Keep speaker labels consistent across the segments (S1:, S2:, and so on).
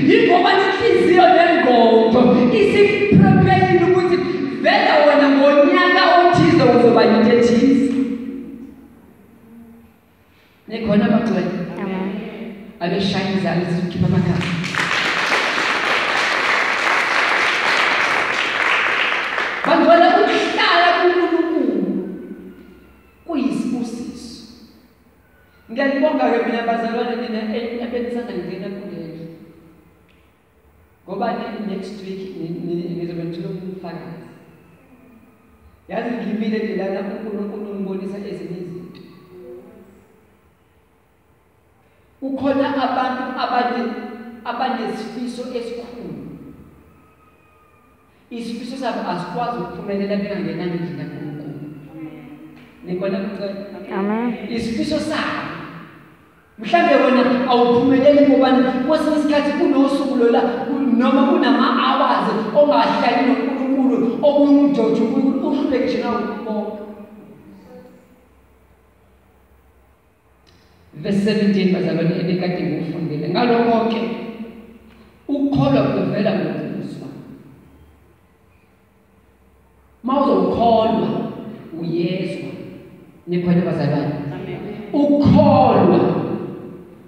S1: Yingoba inhliziyo nengqondo isiprepare ukuthi vele wena ngonyaka othize uzoba into ethize. Nekhona abagcwele.
S2: Amen.
S1: Abeshaya izandla zikhipha amakhala. Bangcwele ukuhlala kuNkulunkulu kuyisibusiso. Ngiyabonga ke mina bazalwane nina ebenisanda ngena kuleli. Ngoba next week ngizobe ngithola umfakazi. Yazi ngimile lana uNkulunkulu ngibonisa ezinye izinto. Ukhona abantu abanesifiso esikhulu. Isifiso sabo asikwazi ukuphumelela bengangenanga endlini kaNkulunkulu. Nikona mcela.
S2: Amen.
S1: Isifiso sabo. Mhlambe wena awuphumeleli ngoba kwesinye isikhathi kunosuku lola noma kunama-hours ongahlali noNkulunkulu okuyumjojo uNkulunkulu uhluleke nawe ukubonga. Verse 17 bazalwane ebekade ngufundile ngalokho ke ukukholwa kuvela ngokuzwa. Mawuzokholwa uyezwa. Nikhona bazalwane. Ukholwa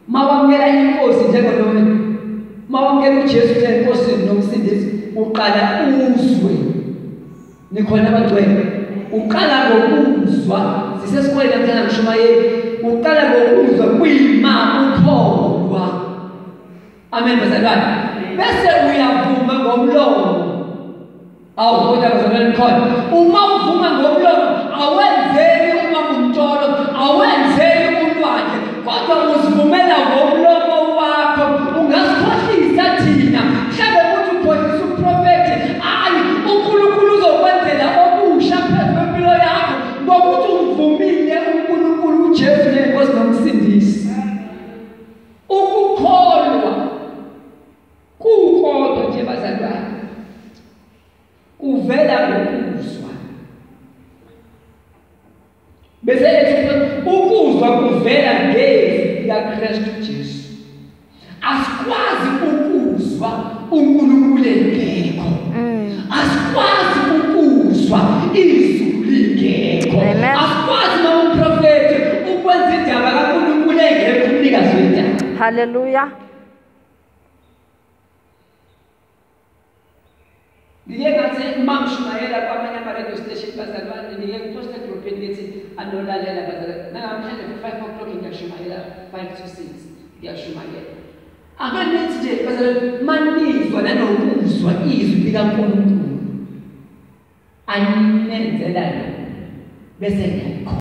S1: mawamkela inkosi njengoNowe. Mawamkela uJesu njengenkosi nomsindisi uqala uzwe. Nikhona abagcwele. Uqala ngokuzwa. Sisesikoleni namhlanje ngishumayeli. Uqala ngokuzwa kuyima ukholwa. Amen bazalwane. Bese uyavuma ngomlomo. Awu kodwa bazalwane khona. Uma uvuma ngomlomo awenzeli uma umntolo, awenzeli ulwandle, kodwa uzivumela ngomlomo wakho. Ungasikhohlisa thina. Mhlawumbe ukuthi ukhohlisa uprofeti, hayi uNkulunkulu uzokwenzela okusha phezu kwempilo yakho ngokuthi uvumile uNkulunkulu uJesu njengenkosi nomsindisi. Ukukholwa kukodwa nje bazalwane kuvela ngokuzwa. Bese ukuzwa kuvela ngezwi likaKristu Jesu. Asikwazi ukuzwa uNkulunkulu engekho. Asikwazi ukuzwa izwi lingekho. Asikwazi noma umprofeti ukwenza indaba kaNkulunkulu engekho umnikazi wendaba.
S2: Hallelujah.
S1: Ngike ngathi mangishumayela kwamanye ama-radio station bazalwane ngike ngiposta edrobheni ngithi anolalela bazalwane. Namhlanje ku-5 o'clock ngiyashumayela 5 to 6 ngiyashumayela. Ake nithi nje bazalwane manizwa nanokuzwa izwi likaNkulunkulu. Anenzela lo bese ngiyakho.